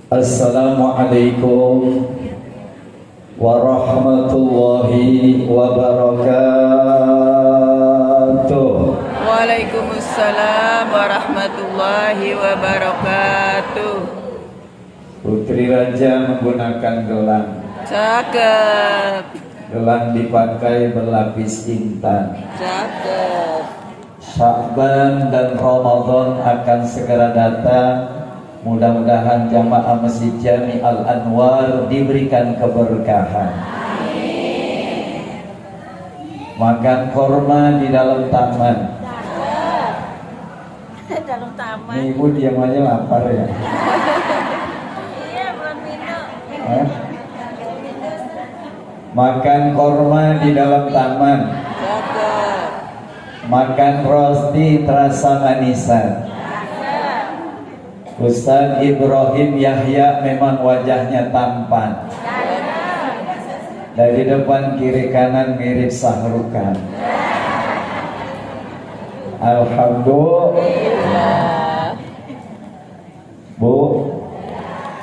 Assalamualaikum warahmatullahi wabarakatuh. Waalaikumsalam warahmatullahi wabarakatuh. Putri Raja menggunakan gelang. Cakep. Gelang dipakai berlapis intan. Cakep. Sya'ban dan Ramadan akan segera datang. Mudah-mudahan jamaah Masjid Jami Al-Anwar diberikan keberkahan. Makan korma di dalam taman. Dalam taman. Nih, ibu diam aja lapar ya. Iya, belum minum. Makan korma di dalam taman. Cakep. Makan roti terasa manisan. Ustaz Ibrahim Yahya memang wajahnya tampan. Dari depan kiri kanan mirip Sahrukan. Alhamdulillah. Bu,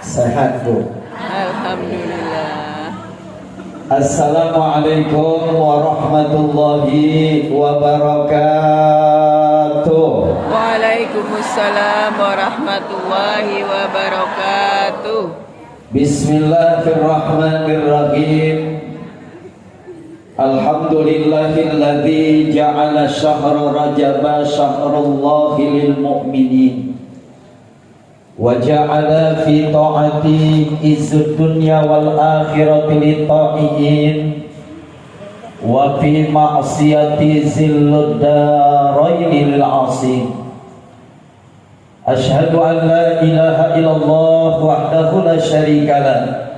sehat Bu. Alhamdulillah. Assalamualaikum warahmatullahi wabarakatuh. Waalaikumsalam warahmatullahi wabarakatuh. Bismillahirrahmanirrahim. Alhamdulillahilladzi ja'ala syahra Rajaba syahrullahi lil mu'minin wa ja'ala fi ta'ati izzud dunya wal akhirati lit ta'iin wa fi ma'siyati zillud daraini lil 'asin. Asyhadu an la ilaha illallah wahdahu la syarika lah.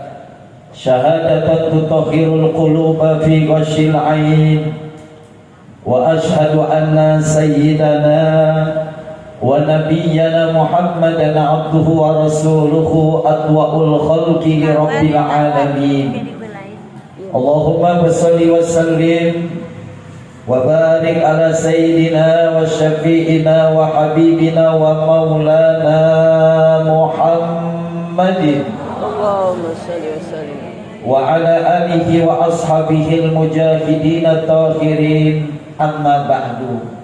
Syahadatan tutahhirul quluba fi ghashil 'ain. Wa asyhadu anna sayyidana wa nabiyyana Muhammadan 'abduhu wa rasuluhu atwa'ul khalqi li rabbil 'alamin. Allahumma shalli wa sallim wa barik ala sayyidina wa syafi'ina wa habibina wa maulana Muhammadin Allahumma shalli wa sallim wa ala alihi wa ashabihi al-mujahidin at-tahirin, amma ba'du.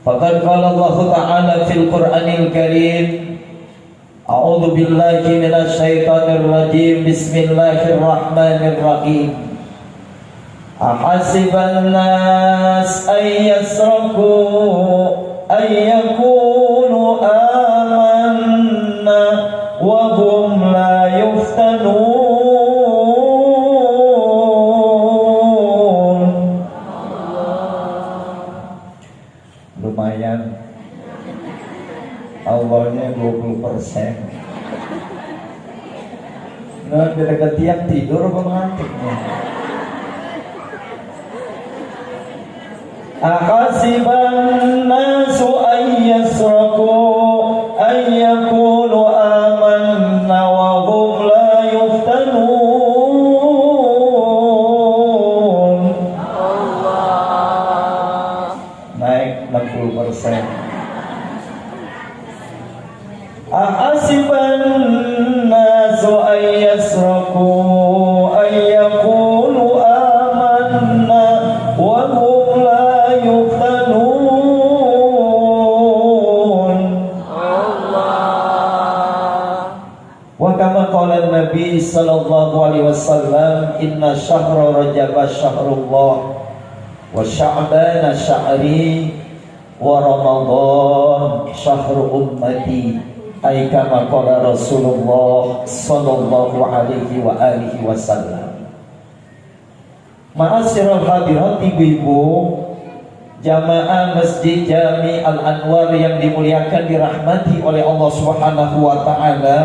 Faqad qala Allah ta'ala fil Qur'anil Karim, a'udzu billahi minasy syaithanir rajim, bismillahirrahmanirrahim. Ahasiban nas ay yasraku ay yakunu amanna wa hum la yuftanun. Lumayan, awalnya 20%. Nah, dekat tiap tidur apa ngantuknya? Ahasiban nasu ay yasraku ay yakunu amanna wa hum la yuftanun. Allah. Naik 60%. Ahasiban nasu ay yasraku ay yakunu amanna wa hum la yuftanun. Allah. Wa kama qala Nabi sallallahu alaihi wasallam, inna syahra Rajab syahrullah wa sya'ban sya'ri wa ramadan syahru ummati, ay kama qala Rasulullah sallallahu alaihi wa alihi wasallam. Ma'asyiral hadirat, ibu-ibu jamaah Masjid Jami Al-Anwar yang dimuliakan, dirahmati oleh Allah Subhanahu wa taala,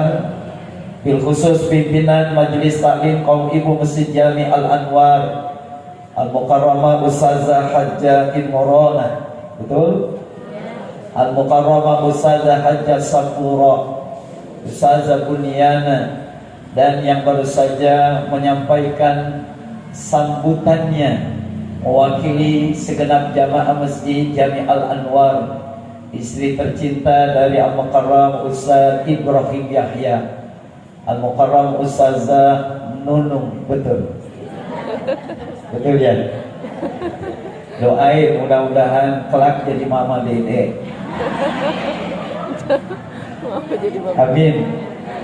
bil khusus pimpinan Majelis Taklim kaum ibu Masjid Jami Al-Anwar, Al-Mukarramah Ustazah Hajjah Imrona, betul? Al-Mukarramah Ustazah Hajjah Safura, Ustazah Bunyana, dan yang baru saja menyampaikan sambutannya mewakili segenap jamaah Masjid Jami Al-Anwar, istri tercinta dari Al-Mukarram Ustaz Ibrahim Yahya, Al-Mukarram Ustazah Nunung, betul. Betul ya. Doain mudah-mudahan kelak jadi mama Dede. Amin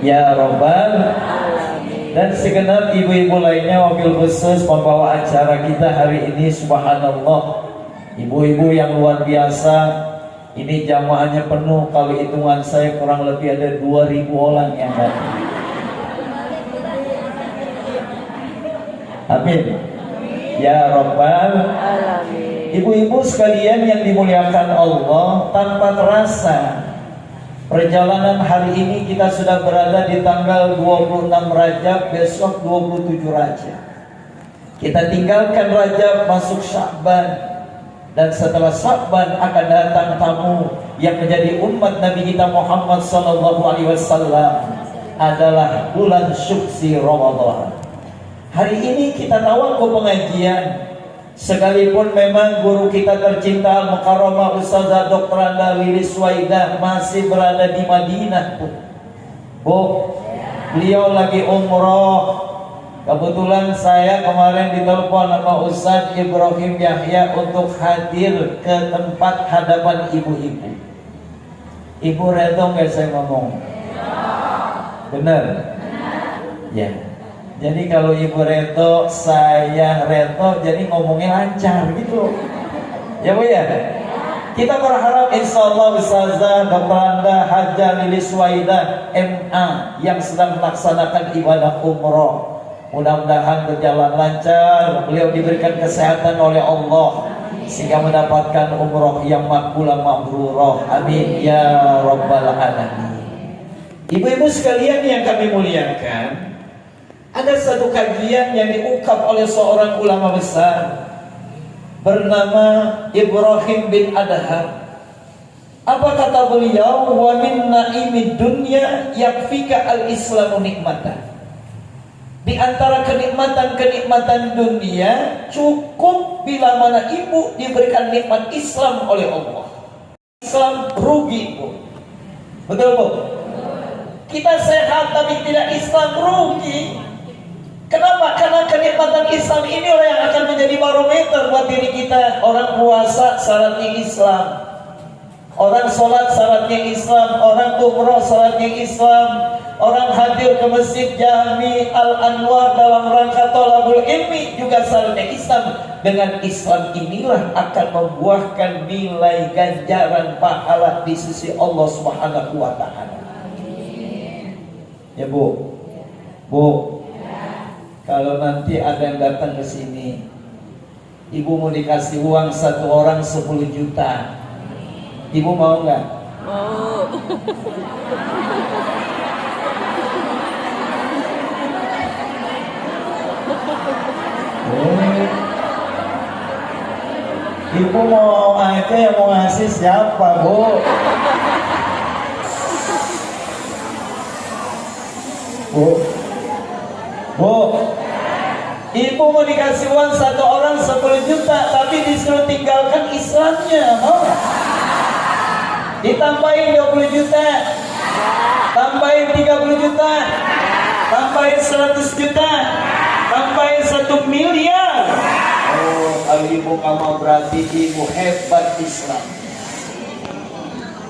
ya Rabbal alamin. Dan segenap ibu-ibu lainnya, wabil khusus pembawa acara kita hari ini, subhanallah, ibu-ibu yang luar biasa. Ini jamaahnya penuh, kalau hitungan saya kurang lebih ada 2000 orang yang datang. Amin ya Rabbal alamin. Ibu-ibu sekalian yang dimuliakan Allah, tanpa terasa perjalanan hari ini kita sudah berada di tanggal 26 Rajab, besok 27 Rajab. Kita tinggalkan Rajab, masuk Sya'ban. Dan setelah Sya'ban akan datang tamu yang menjadi umat Nabi kita Muhammad SAW, adalah bulan Syuksi Ramadan. Hari ini kita tawakuf pengajian, sekalipun memang guru kita tercinta Al-Mukarramah Ustazah Dr. Anda Lilis Waidah masih berada di Madinah, Bu. Beliau lagi umroh. Kebetulan saya kemarin ditelepon sama Ustaz Ibrahim Yahya untuk hadir ke tempat hadapan ibu-ibu. Ibu reto nggak saya ngomong? Benar? Ya. Jadi kalau ibu reto, saya reto, jadi ngomongnya lancar gitu. Ya Bu ya? Kita berharap insyaallah Ustazah Dr. Anda Hajjah Lilis Waidah MA yang sedang melaksanakan ibadah umroh, mudah-mudahan berjalan lancar, beliau diberikan kesehatan oleh Allah sehingga mendapatkan umroh yang makbulah mabrurah. Amin ya Rabbal alamin. Ibu-ibu sekalian yang kami muliakan, ada satu kajian yang diungkap oleh seorang ulama besar bernama Ibrahim bin Adham. Apa kata beliau? Wa min naimid dunya yakfika al-islamu nikmatan. Di antara kenikmatan-kenikmatan dunia, cukup bila mana ibu diberikan nikmat Islam oleh Allah. Islam rugi, Bu. Betul, Bu? Kita sehat tapi tidak Islam, rugi. Kenapa? Karena kenikmatan Islam ini yang akan menjadi barometer buat diri kita. Orang puasa syaratnya Islam, orang sholat syaratnya Islam, orang umroh syaratnya Islam, orang hadir ke Masjid Jami Al-Anwar dalam rangka thalabul ilmi juga syaratnya Islam. Dengan Islam inilah akan membuahkan nilai ganjaran pahala di sisi Allah Subhanahu wa taala. Ya Bu. Bu, kalau nanti ada yang datang ke sini, ibu mau dikasih uang satu orang 10 juta. Ibu mau nggak? Mau. Ibu mau aja, yang mau ngasih siapa, Bu? Bu, ibu mau dikasih uang satu orang 10 juta, tapi disuruh tinggalkan Islamnya, mau? Ditambahin 20 juta, tambahin 30 juta, tambahin 100 juta, tambahin 1 miliar. Oh, kalau ibu kamu berarti ibu hebat Islam.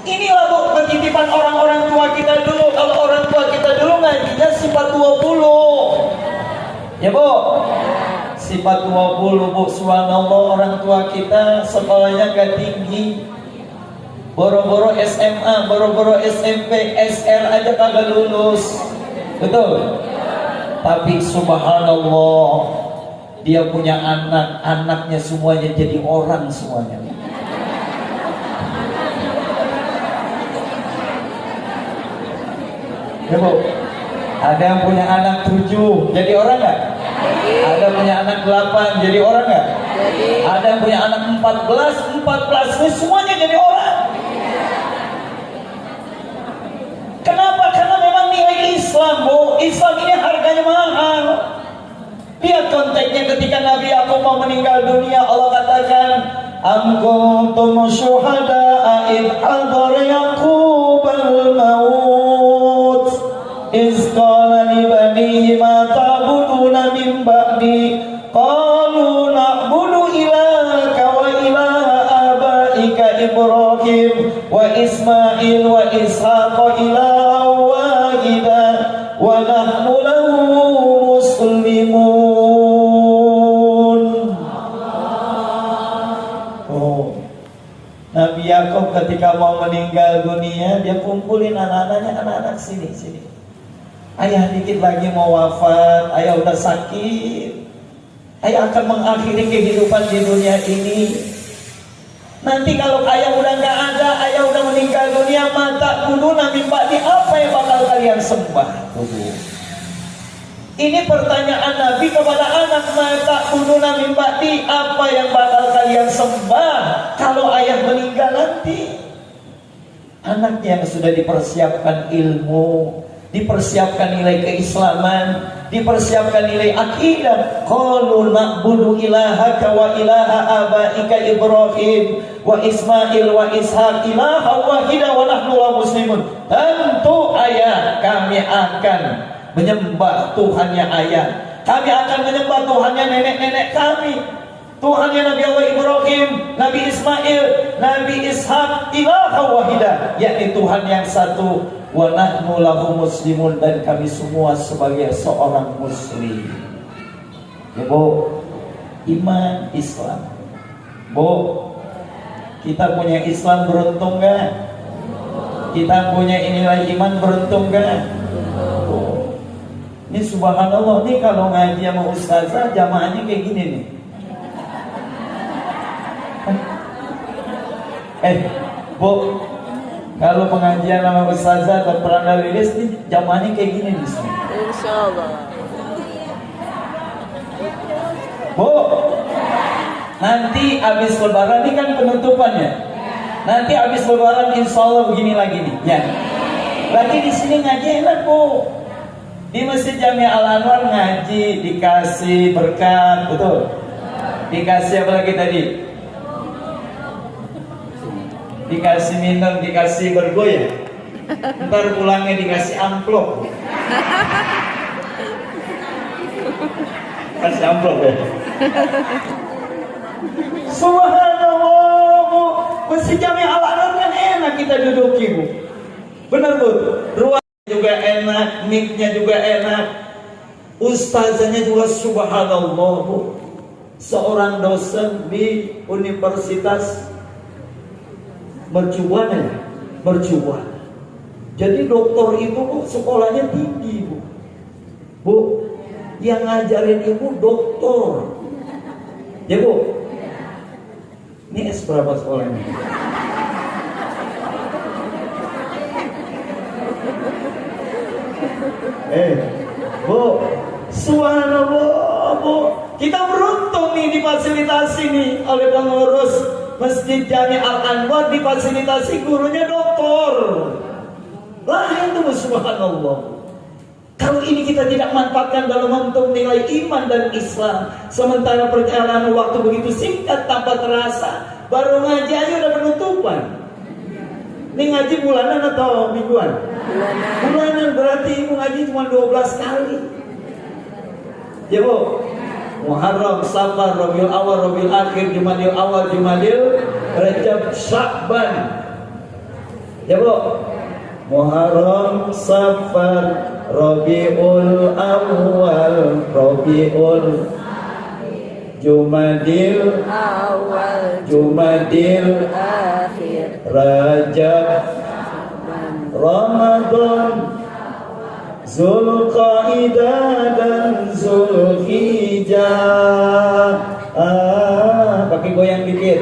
Inilah Bu penitipan orang-orang tua kita dulu. Kalau orang tua kita dulu ngajinya sifat 20. Ya Bu, sifat 20 Bu. Subhanallah, orang tua kita sekolahnya gak tinggi, boro-boro SMA, boro-boro SMP, SR aja kagak lulus. Betul? Tapi subhanallah, dia punya anak, anaknya semuanya jadi orang semuanya. Ya Bu, ada yang punya anak 7 jadi orang nggak? Ada punya anak 8 jadi orang nggak? Ada yang punya anak 14 semuanya jadi orang. Kenapa? Karena memang nilai Islam, Bu. Islam ini harganya mahal. Lihat konteksnya ketika Nabi Yakub mau meninggal dunia, Allah katakan, Am kuntum syuhada'a idh hadara Yaqub al-maut إذ قال لبنيه ما تعبدون من بعدي قالوا نعبد إلهك وإله آبائك إبراهيم وإسماعيل وإسحاق إلها واحدا ونحن له مسلمون. Nabi Yakub ketika mau meninggal dunia, dia kumpulin anak-anaknya, anak-anak sini. Ayah dikit lagi mau wafat, ayah udah sakit, ayah akan mengakhiri kehidupan di dunia ini. Nanti kalau ayah udah nggak ada, ayah udah meninggal dunia, mata kudu nabi bakti, apa yang bakal kalian sembah? Ini pertanyaan Nabi kepada anak, mata kudu nabi bakti, apa yang bakal kalian sembah kalau ayah meninggal nanti? Anak yang sudah dipersiapkan ilmu, dipersiapkan nilai keislaman, dipersiapkan nilai akidah. Qalu na'budu ilahaka wa ilaha abaika Ibrahim wa Ismail wa Ishaq ilaha wahida wa nahnu lahu muslimun. Tentu ayah, kami akan menyembah Tuhannya ayah, kami akan menyembah Tuhannya nenek-nenek kami, Tuhannya Nabi Allah Ibrahim, Nabi Ismail, Nabi Ishaq ilaha wahida, yakni Tuhan yang satu. Wa nahnu lahu muslimun, dan kami semua sebagai seorang muslim. Ya Bu, iman Islam. Bu, kita punya Islam beruntung gak? Kita punya nilai iman beruntung gak? Bu, ini subhanallah, nih kalau ngaji sama ustazah jamaahnya kayak gini nih. Bu, kalau pengajian sama ustazah atau peranda lilis nih jamaahnya kayak gini nih semua. Insyaallah. Bu, nanti habis lebaran ini kan penutupannya. Nanti habis lebaran insyaallah begini lagi nih, ya. Lagi di sini ngaji enak Bu. Di Masjid Jami Al Anwar ngaji dikasih berkat, betul? Dikasih apa lagi tadi? Dikasih minum, dikasih bergoyang. Ntar pulangnya dikasih amplop. Kasih amplop ya. Subhanallah Bu, Masjid Jami Al Anwar kan enak kita duduk Bu. Benar Bu, ruangnya juga enak, mic-nya juga enak, ustazanya juga subhanallah Bu. Seorang dosen di Universitas Mercubuana. Jadi doktor itu Bu, sekolahnya tinggi Bu. Bu, yang ngajarin ibu doktor. Ya Bu, ini S berapa sekolahnya? Bu, subhanallah Bu, kita beruntung nih difasilitasi nih oleh pengurus Masjid Jami Al Anwar, difasilitasi gurunya doktor. Lah itu subhanallah. Kalau ini kita tidak manfaatkan dalam bentuk nilai iman dan Islam, sementara perjalanan waktu begitu singkat tanpa terasa, baru ngaji aja udah penutupan. Ini ngaji bulanan atau mingguan? Bulanan, berarti ibu ngaji cuma 12 kali. Ya Bu, Muharram, Safar, Rabiul Awal, Rabiul Akhir, Jumadil Awal, Jumadil, Rajab, Sya'ban. Ya Bu, Muharram, Safar, Rabiul Awal, Rabiul, Jumadil Awal, Jumadil akhir, Rajab, Ramadan, Zulqaidah dan Zulhijjah. Pakai goyang dikit.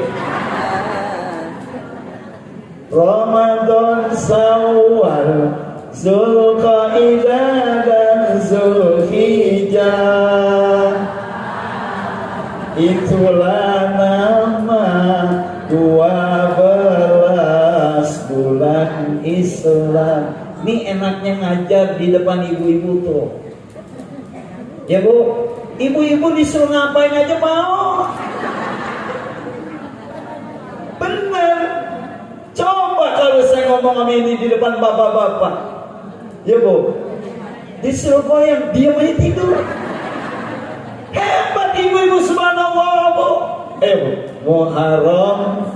Ramadan, Syawal, Zulqaidah dan Zulhijjah. Itulah nama 12 bulan Islam. Ini enaknya ngajar di depan ibu-ibu tuh. Ya Bu, ibu-ibu disuruh ngapain aja mau. Bener. Coba kalau saya ngomong sama ini di depan bapak-bapak. Ya Bu, disuruh goyang, dia main tidur. Hebat ibu-ibu, subhanallah bu. Muharram,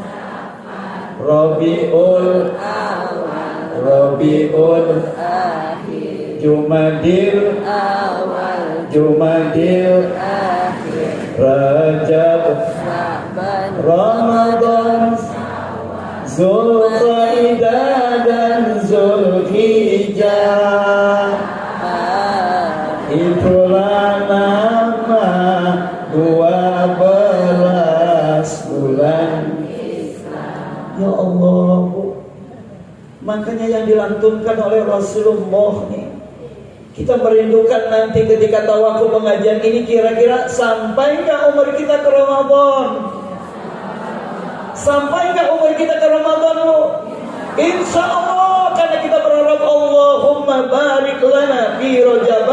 Rabiul Akhir. Jumadil, Akhir. Rajab, Sa'ban. Ramadan, Zulqaidah dan Zulhijjah. Itulah nama 12 bulan Islam. Ya Allah bu. Makanya yang dilantunkan oleh Rasulullah nih, kita merindukan nanti ketika tawakuf pengajian ini, kira-kira sampai nggak umur kita ke Ramadan? Sampai nggak umur kita ke Ramadan bu? Insya Allah, karena kita berharap Allahumma barik lana fi Rajab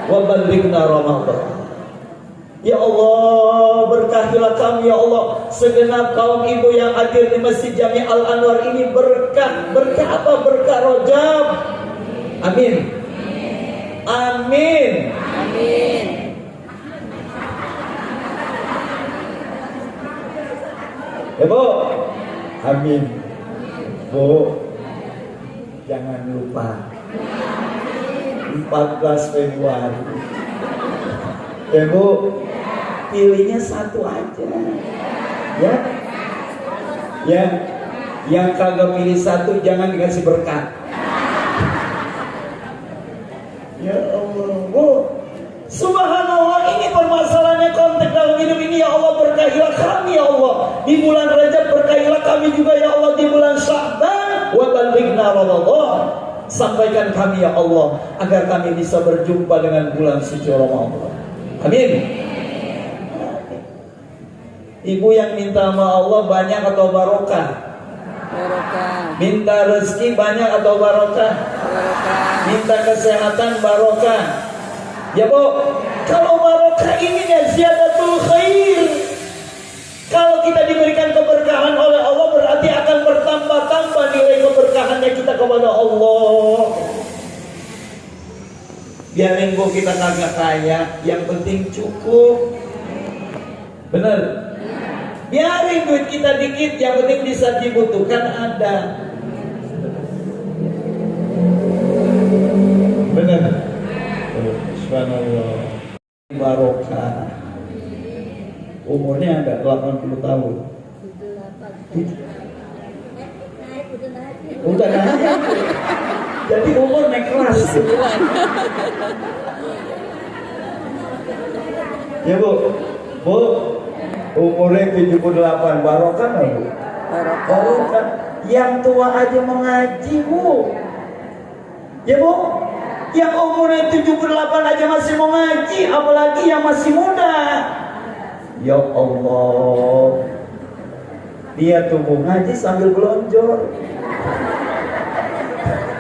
wa balighna Ramadan. Ya Allah, berkahilah kami ya Allah, segenap kaum ibu yang hadir di Masjid Jami Al Anwar ini berkah. Berkah apa? Berkah Rajab. Amin. Amin. Amin. Ya bu. Amin. Bu, jangan lupa 14 Februari. Ya bu, pilihnya satu aja. Ya. Ya. Yang kagak pilih satu jangan dikasih berkat. Ya Allah, bu. Subhanallah, ini permasalahannya konteks dalam hidup ini. Ya Allah, berkahilah kami ya Allah di bulan Rajab, berkahilah kami juga ya Allah di bulan Sya'ban wa balighna Ramadan. Sampaikan kami ya Allah agar kami bisa berjumpa dengan bulan suci Ramadan. Amin. Ibu yang minta sama Allah banyak atau barokah? Barokah. Minta rezeki banyak atau barokah? Barokah. Minta kesehatan barokah. Ya bu, kalau barokah ini ya ziyadatul khair. Kalau kita diberikan keberkahan oleh Allah, berarti akan bertambah-tambah nilai keberkahannya kita kepada Allah. Biarin bu kita kagak kaya, yang penting cukup. Bener? Biarin duit kita dikit, yang penting bisa dibutuhkan ada. Bener? Subhanallah. Barokah. Umurnya ada 80 tahun. Udah naik. Jadi umur naik kelas. Ya bu, bu, umurnya 78, barokah nggak bu? Barokah. Yang tua aja mengaji bu. Ya bu, yang umurnya 78 aja masih mau ngaji, apalagi yang masih muda. Ya Allah, dia tuh mau ngaji sambil belonjor.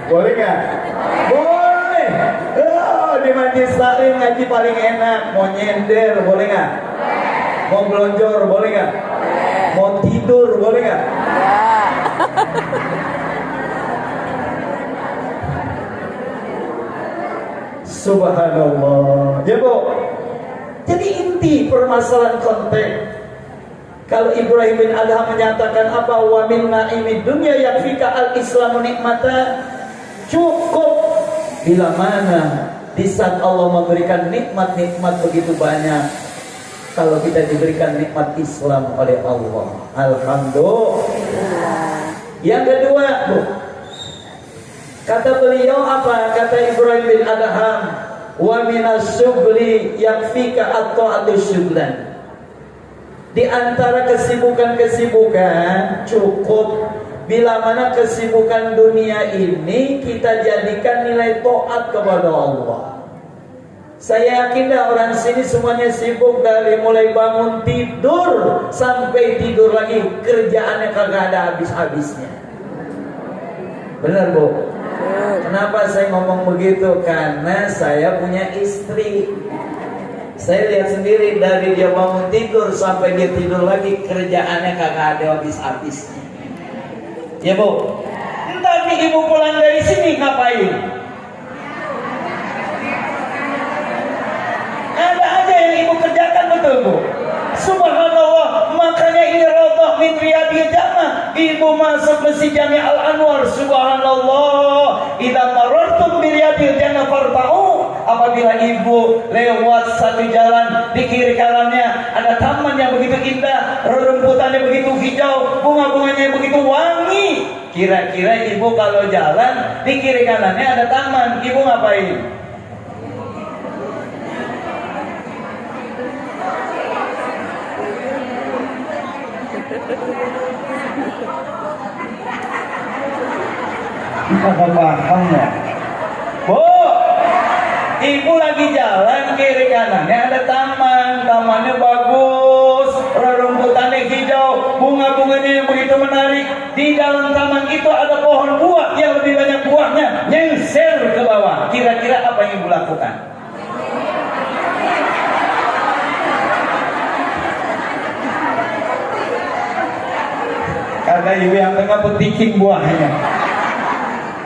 Boleh nggak? Boleh. Di Majlis Taklim ngaji paling enak. Mau nyender boleh nggak? Mau belonjor boleh nggak? Mau tidur boleh nggak? Subhanallah. Ya bu. Jadi inti permasalahan konteks. Kalau Ibrahim bin Adham menyatakan apa? Wa min na'imid dunya yakfika al-islamu nikmata. Cukup bila mana di saat Allah memberikan nikmat-nikmat begitu banyak, kalau kita diberikan nikmat Islam oleh Allah, alhamdulillah. Yang kedua, bu, kata beliau apa? Kata Ibrahim bin Adham, wa minas syughli yakfika at-ta'atu syughlan. Di antara kesibukan-kesibukan cukup bila mana kesibukan dunia ini kita jadikan nilai taat kepada Allah. Saya yakin dah orang sini semuanya sibuk dari mulai bangun tidur sampai tidur lagi, kerjaannya kagak ada habis-habisnya. Benar bu? Kenapa saya ngomong begitu? Karena saya punya istri. Saya lihat sendiri dari dia bangun tidur sampai dia tidur lagi, kerjaannya kagak ada habis-habisnya. Ya bu, entah nih ibu pulang dari sini ngapain? ibu masuk Masjid Jami Al Anwar, subhanallah, idza marartum bi riyadil jannah farta'u. Apabila ibu lewat satu jalan, di kiri kanannya ada taman yang begitu indah, rerumputannya begitu hijau, bunga-bunganya begitu wangi. Kira-kira ibu kalau jalan, di kiri kanannya ada taman, ibu ngapain? Kagak paham ya? Bu, ibu lagi jalan, kiri kanannya ada taman, tamannya bagus, rerumputannya hijau, bunga-bunganya yang begitu menarik. Di dalam taman itu ada pohon buah yang lebih banyak buahnya, nyengser ke bawah. Kira-kira apa yang ibu lakukan? Kata ibu yang tengah petikin buahnya.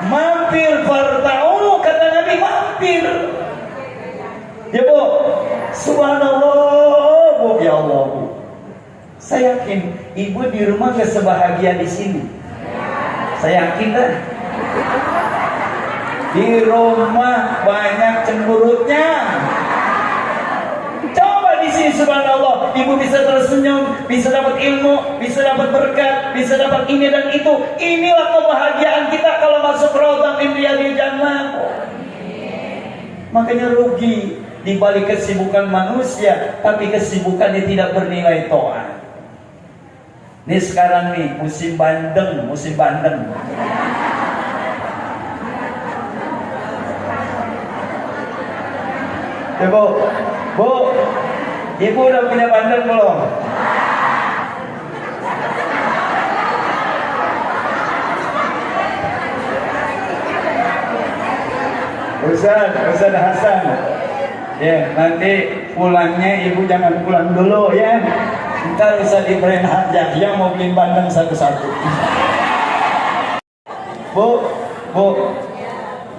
Mampir farta'u, kata Nabi, mampir. Ya bu, subhanallah bu, ya Allah bu. Saya yakin ibu di rumah gak sebahagia di sini. Saya yakin dah. Di rumah banyak cemberutnya. Coba di sini subhanallah, ibu bisa tersenyum, bisa dapat ilmu, bisa dapat berkat, bisa dapat ini dan itu. Inilah kebahagiaan kita kalau masuk raudhah min riyadil jannah. Makanya rugi di balik kesibukan manusia, tapi kesibukannya tidak bernilai to'at. Ini sekarang nih musim bandeng, musim bandeng. Ya bu, ibu udah punya bandeng belum? Ustaz Hasan. Ya, nanti pulangnya ibu jangan pulang dulu ya. Ntar bisa di brand aja yang mau beli bandeng satu-satu. Bu,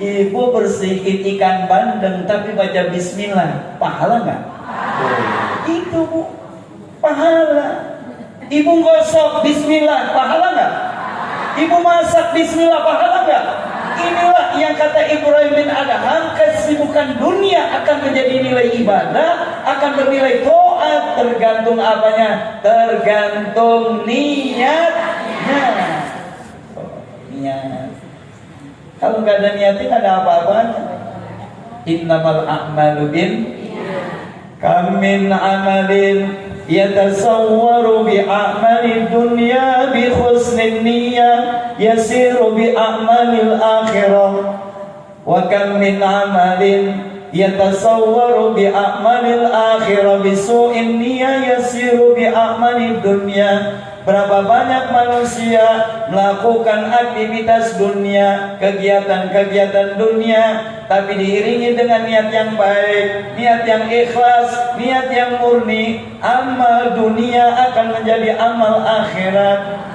ibu bersihin ikan bandeng tapi baca bismillah, pahala nggak? Itu bu, pahala. Ibu gosok bismillah, pahala nggak? Ibu masak bismillah, pahala nggak? Inilah yang kata Ibrahim bin Adham, kesibukan dunia akan menjadi nilai ibadah, akan bernilai taat, tergantung apanya? Tergantung niatnya. Niat. Kalau nggak ada niatnya nggak ada apa-apanya. Innamal a'malu bin kam min amalin yatasawwaru bi a'malid dunya bi husnin niyyah yasiru bi a'malil akhirah wa kam min amalin yatasawwaru bi a'malil akhirah bi su'in niyyah yasiru bi a'malid dunya. Berapa banyak manusia melakukan aktivitas dunia, kegiatan-kegiatan dunia, tapi diiringi dengan niat yang baik, niat yang ikhlas, niat yang murni, amal dunia akan menjadi amal akhirat.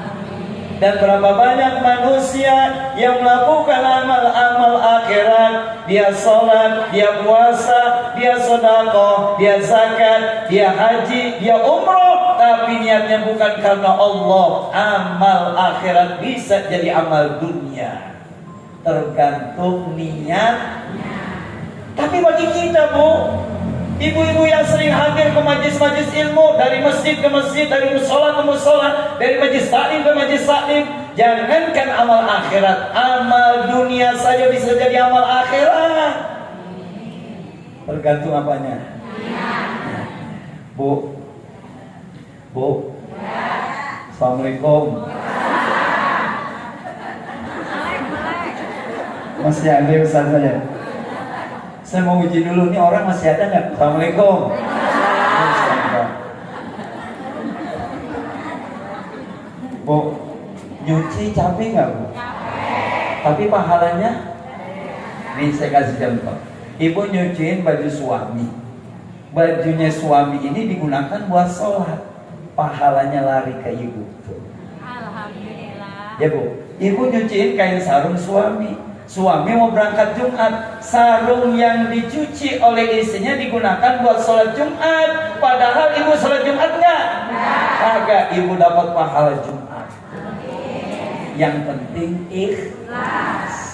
Dan berapa banyak manusia yang melakukan amal-amal akhirat, dia sholat, dia puasa, dia sedekah, dia zakat, dia haji, dia umroh, tapi niatnya bukan karena Allah. Amal akhirat bisa jadi amal dunia, tergantung niat. Tapi bagi kita bu, ibu-ibu yang sering hadir ke majlis-majlis ilmu, dari masjid ke masjid, dari musola ke musola, dari majlis taklim ke majlis taklim, jangankan amal akhirat, amal dunia saja bisa jadi amal akhirat. Tergantung apanya? Bu, Assalamualaikum. Masih ada Ustaz saya? Saya mau uji dulu, nih orang masih ada nggak? Assalamualaikum. Bu, nyuci capek nggak bu? Tapi pahalanya, nih saya kasih contoh. Ibu nyuciin baju suami, bajunya suami ini digunakan buat sholat, pahalanya lari ke ibu. Alhamdulillah. Ya bu, ibu nyuciin kain sarung suami. Suami mau berangkat Jumat, sarung yang dicuci oleh istrinya digunakan buat sholat Jumat. Padahal ibu sholat Jumat nggak? Kagak, ibu dapat pahala Jumat. yang penting ikhlas.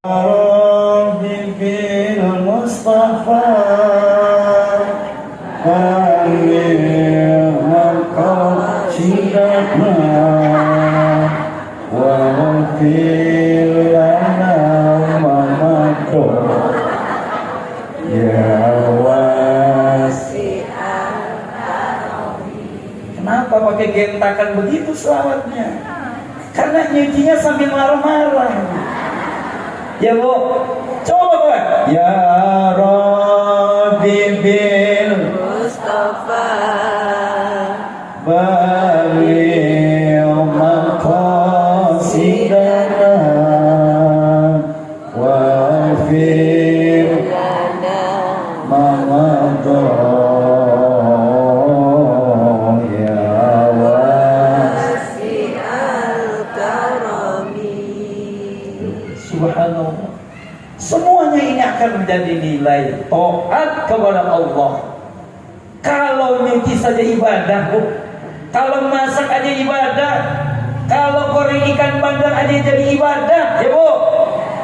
Rabbi bil Mustafa Amin maqasidana wa ghfir lana ma madha ya wasi'al. Kenapa pakai gentakan begitu selawatnya? Karena nyucinya sambil marah-marah. Ya Bu, coba Bu. Ya Rabbi bil Mustafa baligh maqasidana waghfir lana ma madha ya wasi'al karami. Subhanallah. Semuanya ini akan menjadi nilai taat kepada Allah. Kalau nyuci saja ibadah, Bu. Kalau masak aja ibadah. Kalau goreng ikan bandeng aja jadi ibadah, ya Bu.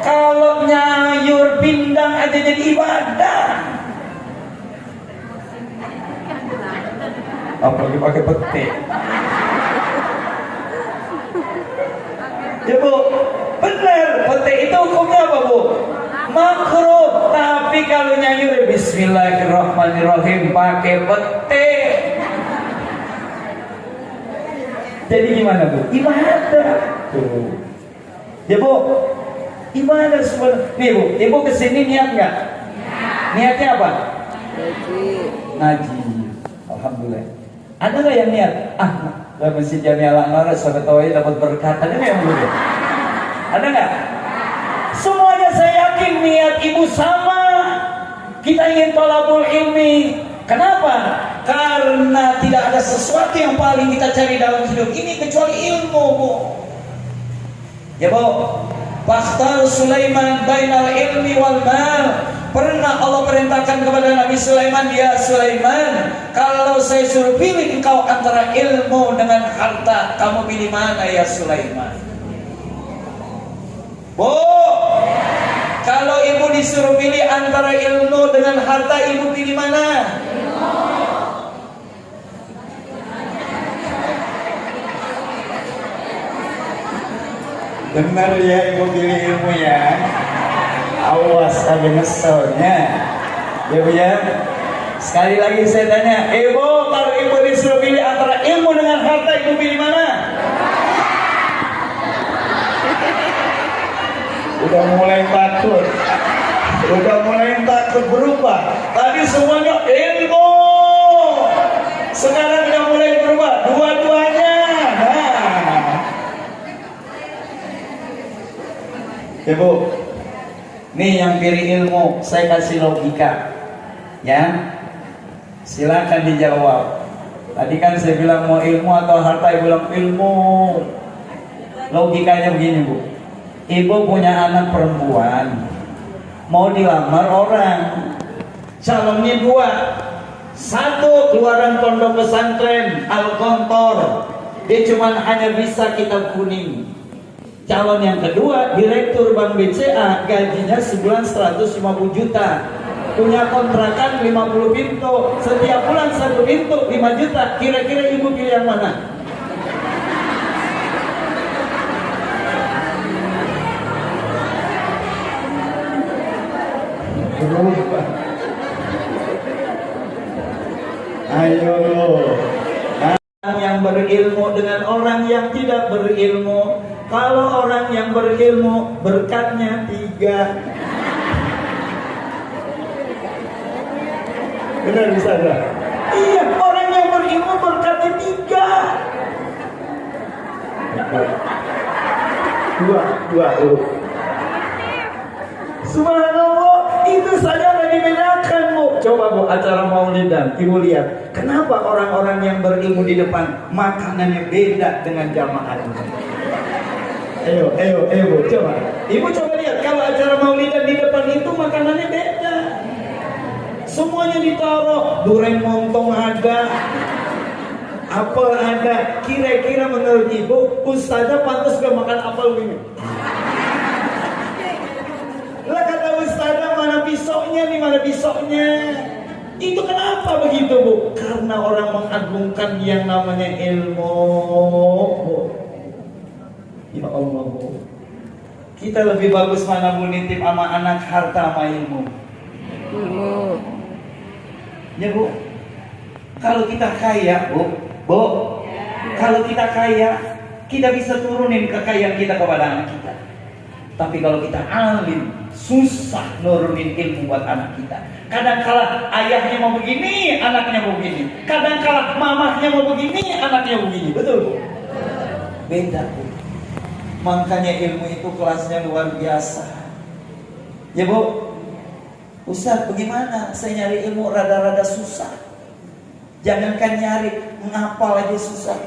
Kalau nyayur pindang aja jadi ibadah. Apalagi pakai pete. Ya Bu, benar. Pete itu hukumnya apa Bu? Makruh. Tapi kalau nyayur bismillahirrahmanirrahim pakai pete, jadi gimana Bu? Ibadah. Tuh. Ya Bu, ibadah sebenarnya. Nih Bu, Ibu kesini niat nggak? Niatnya apa? Ngaji. Alhamdulillah. Ada nggak yang niat? Lah Masjid Jami'ah Al-Anwar sampai tahu dapat berkat. Ada nggak yang belum? Ada nggak? Semuanya saya yakin niat Ibu sama. Kita ingin thalabul ilmi. Kenapa? Karena tidak ada sesuatu yang paling kita cari dalam hidup ini kecuali ilmu, Bu. Ya Bu, Fakhtar Sulaiman bainal ilmi wal mal. Pernah Allah perintahkan kepada Nabi Sulaiman, ya Sulaiman, kalau saya suruh pilih engkau antara ilmu dengan harta, kamu pilih mana ya Sulaiman? Bu, kalau Ibu disuruh pilih antara ilmu dengan harta, Ibu pilih mana? Benar ya, Ibu pilih ilmu ya. Awas ada ngeselnya. Ya Bu ya. Sekali lagi saya tanya, Ibu kalau Ibu disuruh pilih antara ilmu dengan harta, Ibu pilih mana? Udah mulai takut. Udah mulai takut berubah. Tadi semuanya ilmu. Sekarang udah mulai berubah. Dua-duanya. Nah. Ibu, nih yang pilih ilmu, saya kasih logika. Ya. Silakan dijawab. Tadi kan saya bilang mau ilmu atau harta, Ibu bilang ilmu. Logikanya begini Bu. Ibu punya anak perempuan, mau dilamar orang, calonnya dua. Satu keluaran pondok pesantren Al-Qontor, dia cuma hanya bisa kitab kuning. Calon yang kedua direktur Bank BCA, gajinya sebulan 150 juta, punya kontrakan 50 pintu, setiap bulan 1 pintu 5 juta. Kira-kira Ibu pilih yang mana? Berubah. Ayo orang yang berilmu dengan orang yang tidak berilmu. Kalau orang yang berilmu berkatnya 3. Benar bisa enggak? Iya, orang yang berilmu berkatnya 3. Dua. Subhanallah, itu saja yang dibedakan Bu. Coba Bu, acara maulidan, Ibu lihat, kenapa orang-orang yang berilmu di depan makanannya beda dengan jamaah ini? Ayo Bu, coba. Ibu coba lihat, kalau acara maulidan di depan itu makanannya beda. Semuanya ditaruh, durian montong ada, apel ada. Kira-kira menurut ibu, ustazah pantas gak makan apel ini? Lah kata ustazah, mana pisaunya nih, mana pisaunya? Itu kenapa begitu bu? Karena orang mengagungkan yang namanya ilmu bu. Ya Allah bu, kita lebih bagus mana bu nitip sama anak harta sama ilmu? Ilmu. Ya bu, kalau kita kaya bu, kalau kita kaya, kita bisa turunin kekayaan kita kepada anak kita. Tapi kalau kita alim, susah nurunin ilmu buat anak kita. Kadang-kala ayahnya mau begini, anaknya mau begini. Kadang-kala mamahnya mau begini, anaknya begini. Betul bu? Beda bu. Makanya ilmu itu kelasnya luar biasa. Ya bu, Ustaz bagaimana? Saya nyari ilmu rada-rada susah. Jangankan nyari, menghafal aja susah.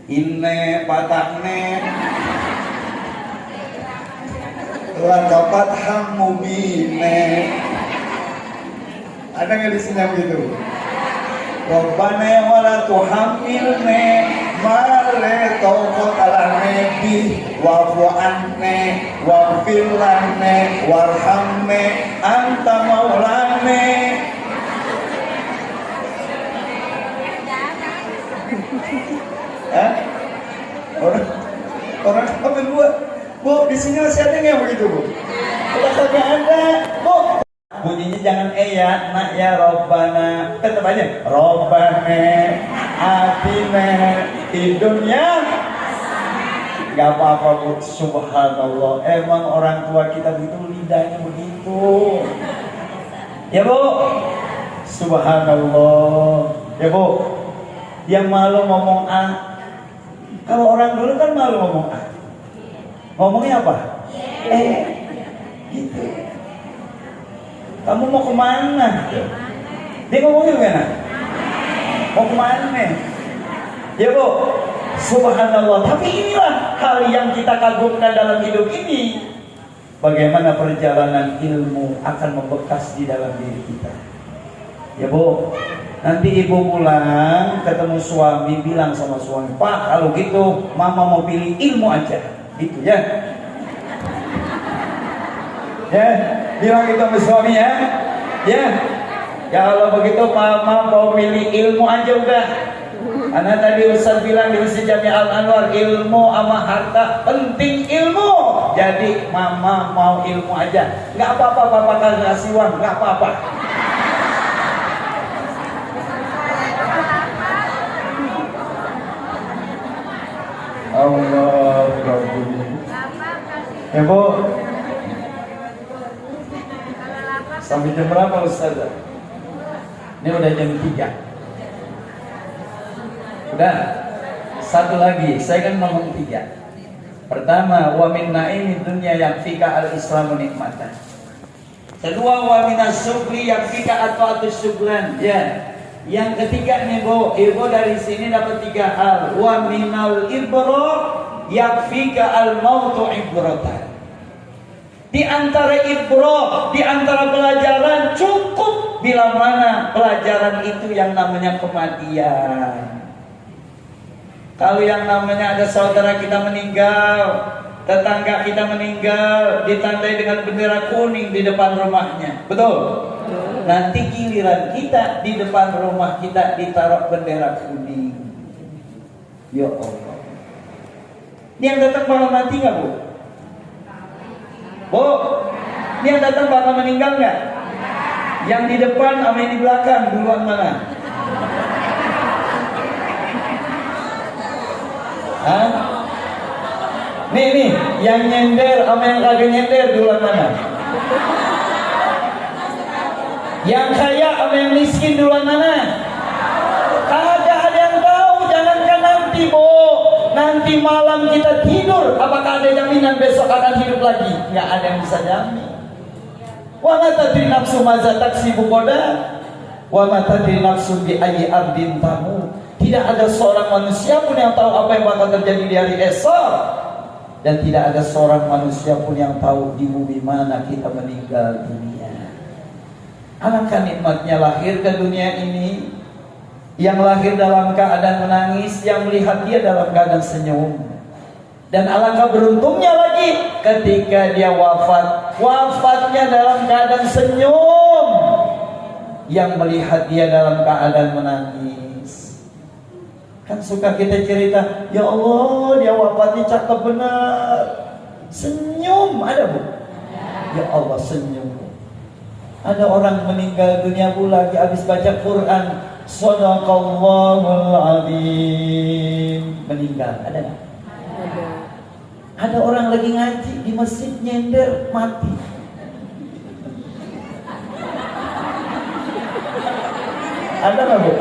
Inne patakne lakapat hamubine. Ada nggak di sini begitu? Rabbana wala tuhammilne male tauqat alane bi wa'fu anne waghfir lana warhamne anta maulane. Orang apa buat? Bu, di sini masih ada nggak begitu bu? Kalau kagak ada, bu. Bunyinya jangan ya, nak ya Robbana. Tetap aja Robbana atina di dunia. Gak apa-apa bu, subhanallah. Emang orang tua kita begitu, lidahnya begitu. Ya bu, subhanallah. Ya bu, dia malu ngomong A. Kalau orang dulu kan malu ngomong A. Ngomongnya apa? Gitu. Kamu mau kemana? Dia ngomongnya gimana? Mau kemana? Ya bu, subhanallah. Tapi inilah hal yang kita kagumkan dalam hidup ini. Bagaimana perjalanan ilmu akan membekas di dalam diri kita. Ya bu, nanti ibu pulang ketemu suami, bilang sama suami, Pak kalau gitu mama mau pilih ilmu aja. Gitu ya. Ya, bilang itu sama suami ya. Ya. Ya kalau begitu mama mau pilih ilmu aja udah. Karena tadi Ustaz bilang di Masjid Jami Al Anwar, ilmu sama harta penting ilmu. Jadi mama mau ilmu aja. Enggak apa-apa papa kasih uang, enggak apa-apa. Allah ya bu, sampai jam berapa Ustazah? Ini udah jam 3. Udah, satu lagi, saya kan ngomong 3. Pertama, wa min naimi dunya yakfika al-islamu nikmatan. Kedua, wa minas syukri yakfika atwa'atus syukran. Ya. Yang ketiga nih bu, ibu dari sini dapat 3 hal. Wa minal ibro yakfika al-mautu ibratan. Di antara ibro, di antara pelajaran cukup bila mana pelajaran itu yang namanya kematian. Kalau yang namanya ada saudara kita meninggal, tetangga kita meninggal, ditandai dengan bendera kuning di depan rumahnya, betul? Nanti giliran kita di depan rumah kita ditaruh bendera kuning. Ya Allah. Ini yang datang bakal mati nggak bu? Bu, ini yang datang bakal meninggal nggak? Yang di depan sama yang di belakang duluan mana? Hah? Nih, yang nyender sama yang kagak nyender duluan mana? Yang kaya sama yang miskin duluan mana? Kagak ada yang tahu, jangankan nanti bu. Nanti malam kita tidur, apakah ada jaminan besok akan hidup lagi? Nggak ada yang bisa jamin. Wa ma tadri nafsu maza taksibu goda, wa ma tadri nafsu bi ayyi ardin tamut. Tidak ada seorang manusia pun yang tahu apa yang bakal terjadi di hari esok. dan tidak ada seorang manusia pun yang tahu di bumi mana kita meninggal dunia. Alangkah nikmatnya lahir ke dunia ini, yang lahir dalam keadaan menangis, yang melihat dia dalam keadaan senyum. Dan alangkah beruntungnya lagi ketika dia wafat, wafatnya dalam keadaan senyum, yang melihat dia dalam keadaan menangis. Kan suka kita cerita, ya Allah dia wafatnya cakep benar, senyum, ada bu? Ya Allah senyum. Ada orang meninggal dunia bu lagi habis baca Quran, Shadaqallahul Azim, meninggal, ada nggak? Ada orang lagi ngaji di masjid nyender mati. Ada nggak bu?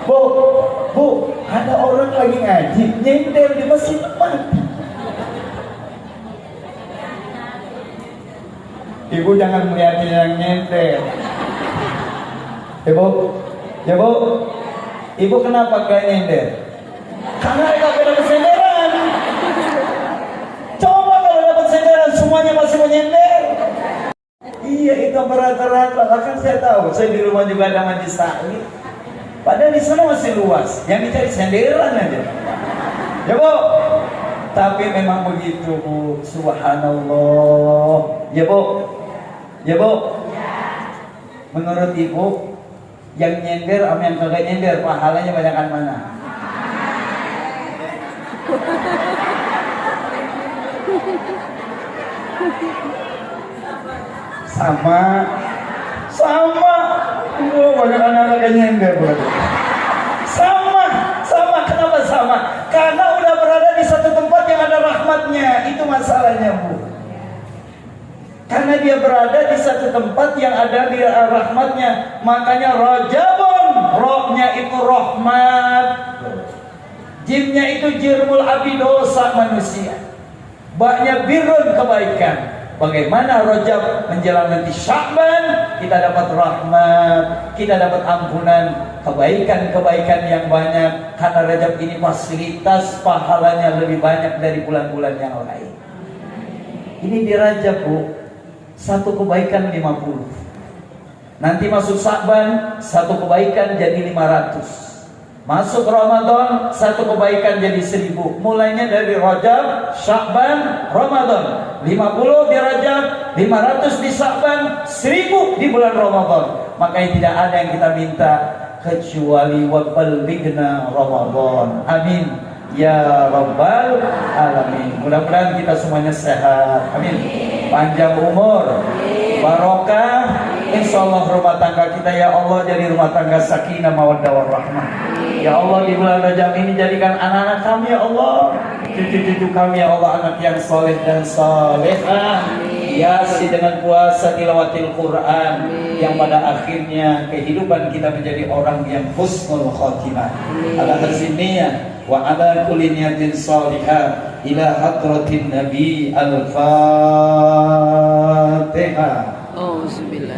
Bu, ada orang lagi ngaji nyender di masjid mati. Ibu jangan melihat yang nyender. Ibu kenapa kayak nyender? Karena nggak dapat senderan. Coba kalau dapat senderan semuanya masih menyender. Iya itu rata-rata. Kan saya tahu, saya di rumah juga ada majlis taklim. Padahal di sana masih luas, yang dicari senderan aja. Ya bu, tapi memang begitu bu, subhanallah. Ya bu, menurut ibu, yang nyender sama yang kagak nyender, pahalanya banyakan mana? Sama. Banyak anak-anak yang nyender berarti. Sama. Kenapa sama? Karena udah berada di satu tempat yang ada rahmatnya. Itu masalahnya bu. Karena dia berada di satu tempat yang ada di rahmatnya. Makanya rajabun, rohnya itu rahmat, jimnya itu jirmul abdi, dosa manusia, baknya birrun, kebaikan. Bagaimana Rajab menjelang nanti Sya'ban, kita dapat rahmat, kita dapat ampunan, kebaikan-kebaikan yang banyak. Karena Rajab ini fasilitas pahalanya lebih banyak dari bulan-bulan yang lain. Ini di Rajab bu, satu kebaikan 50. Nanti masuk Sya'ban, satu kebaikan jadi 500. Masuk Ramadan, satu kebaikan jadi 1000. Mulainya dari Rajab, Sya'ban, Ramadan. 50 di Rajab, 500 di Sya'ban, 1000 di bulan Ramadan. Makanya tidak ada yang kita minta kecuali wa ballighna Ramadan. Amin ya rabbal alamin. Mudah-mudahan kita semuanya sehat. Amin. Panjang umur, barokah. Insyaallah rumah tangga kita ya Allah jadi rumah tangga sakinah mawaddah warahmah. Ya Allah di bulan Rajab ini jadikan anak-anak kami ya Allah, cucu-cucu kami ya Allah anak yang soleh dan solehah. Hiasi dengan puasa tilawatil Quran yang pada akhirnya kehidupan kita menjadi orang yang husnul khotimah. Ala haziniyah wa ala kulli niyatin salihah ila hadratin nabi al-Fatihah. Alhamdulillah.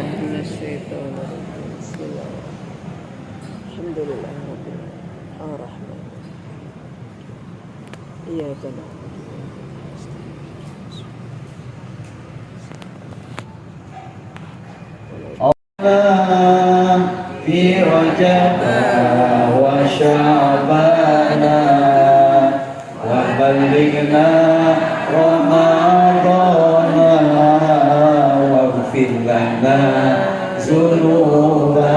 Ar-Rahman. Iya benar. Fi Rajab wa Sya'ban wa ballighna Ramadan waghfir lana dzunubana.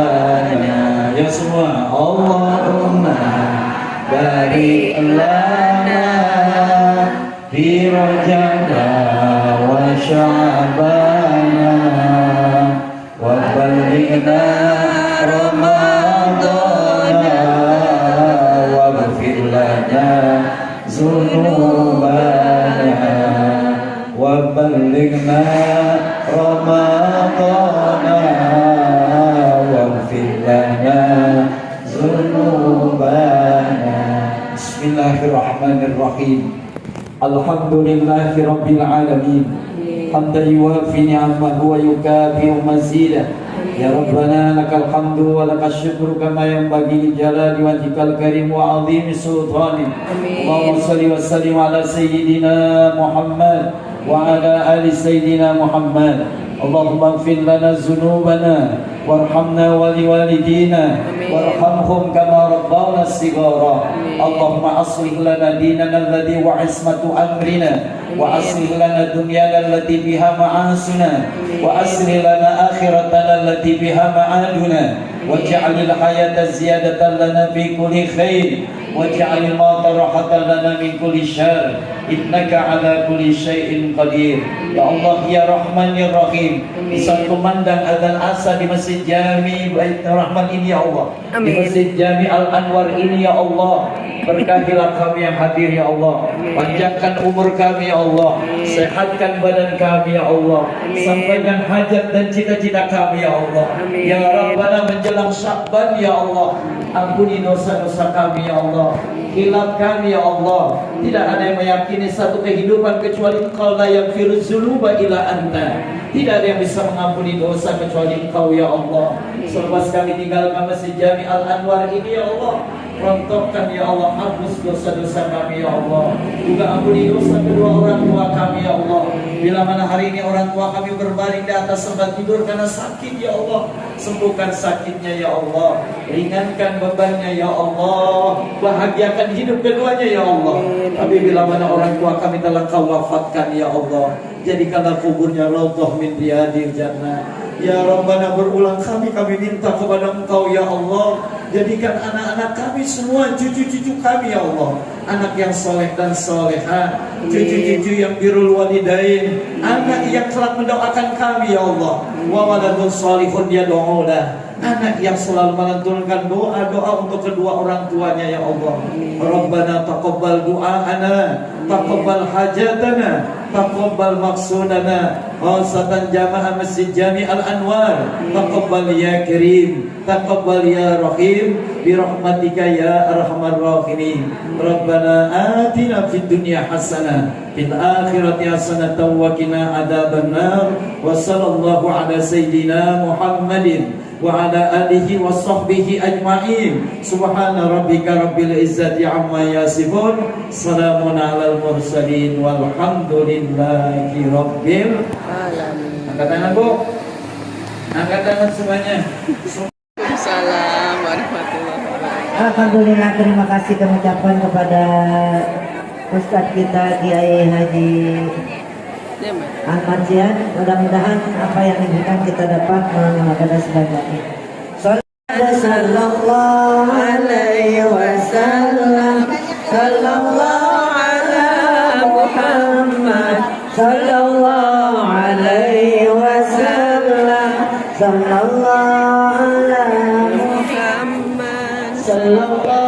Ya semua, Allahumma barik lana fi Rajab wa Sya'ban wa ballighna Ramadan waghfir lana dzunubana wa ballighna Ramadan waghfir lana dzunubana. Bismillahirrahmanirrahim. Alhamdulillahi rabbil alamin. Hamdan yuwafi ni'amahu wa yukafi'u mazidah. Ya Rabbana lakal hamdu wa lakal syukru kama yanbaghi li jalali wajhikal karim wa 'azimi sultanik. Allahumma shalli wa sallim ala sayyidina Muhammad wa ala ali sayyidina Muhammad. Allahumma ighfir lana dhunubana warhamna wa liwalidina warhamhum kama rabbawna shighara. Allahumma aslih lana dinana alladhi wa ismatu amrina wa aslih lana dunyana allati biha ma'asuna wa aslih lana akhiratana allati biha ma'aduna waj'alil hayata ziyadatan lana fi kulli khair waj'alil mauta rahatan lana min kulli syarr innaka ala kulli syai'in qadir. Ya Allah ya Rahman ya Rahim, bisa kumandang adzan asa di Masjid Jami Baitur Rahman ini ya Allah, di Masjid Jami Al Anwar ini ya Allah. Berkahilah kami yang hadir ya Allah, panjangkan umur kami ya Allah, sehatkan badan kami ya Allah, sampaikan hajat dan cita-cita kami ya Allah. Ya Rabbana menjelang Sya'ban ya Allah, ampuni dosa-dosa kami ya Allah, hilaf kami ya Allah. Tidak ada yang meyakini satu kehidupan kecuali Engkau la yaghfiru dzunuba illa anta. Tidak ada yang bisa mengampuni dosa kecuali Engkau ya Allah. Selepas kami tinggalkan Masjid Jami Al Anwar ini ya Allah, rontokkan ya Allah, hapus dosa-dosa kami ya Allah. Juga ampuni dosa kedua orang tua kami ya Allah. Bila mana hari ini orang tua kami berbaring di atas tempat tidur karena sakit ya Allah, sembuhkan sakitnya ya Allah, ringankan bebannya ya Allah, bahagiakan hidup keduanya ya Allah. Tapi bila mana orang tua kami telah Kau wafatkan ya Allah, jadikanlah kuburnya raudhah min riyadil jannah. Ya Rabbana, berulang kami minta kepada Engkau ya Allah, jadikan anak-anak kami semua, cucu-cucu kami ya Allah, anak yang soleh dan soleha, cucu-cucu yang birrul walidain, anak yang kelak mendoakan kami ya Allah, wa waladun sholihun yad'ulah, anak yang selalu melantunkan doa-doa untuk kedua orang tuanya ya Allah. Rabbana taqabbal du'aana, taqabbal hajatana, taqabbal maqsudana, khasatan jamaah Masjid Jami Al Anwar. Taqabbal ya Karim, taqabbal ya Rahim, bi rahmatika ya arhamar rahimin. Rabbana atina fid dunya hasanah, fil akhirati hasanah wa qina adzabannar. Wa sallallahu ala sayyidina Muhammadin wa ala alihi wa sahbihi ajma'in. Subhana rabbika rabbil izzati amma yasifun, salamun alal mursalin walhamdulillahi rabbil alamin. Angkat tangan Bu, angkat tangan semuanya. Assalamualaikum warahmatullahi wabarakatuh. Alhamdulillah, terima kasih kami ucapkan kepada Ustadz kita Kiai Haji Ahmad Zian. Mudah-mudahan apa yang diberikan kita dapat mengamalkan sebaik-baiknya. Sallallahu alaihi wasallam, sallallahu ala Muhammad, sallallahu alaihi wasallam, sallallahu ala Muhammad, sallallahu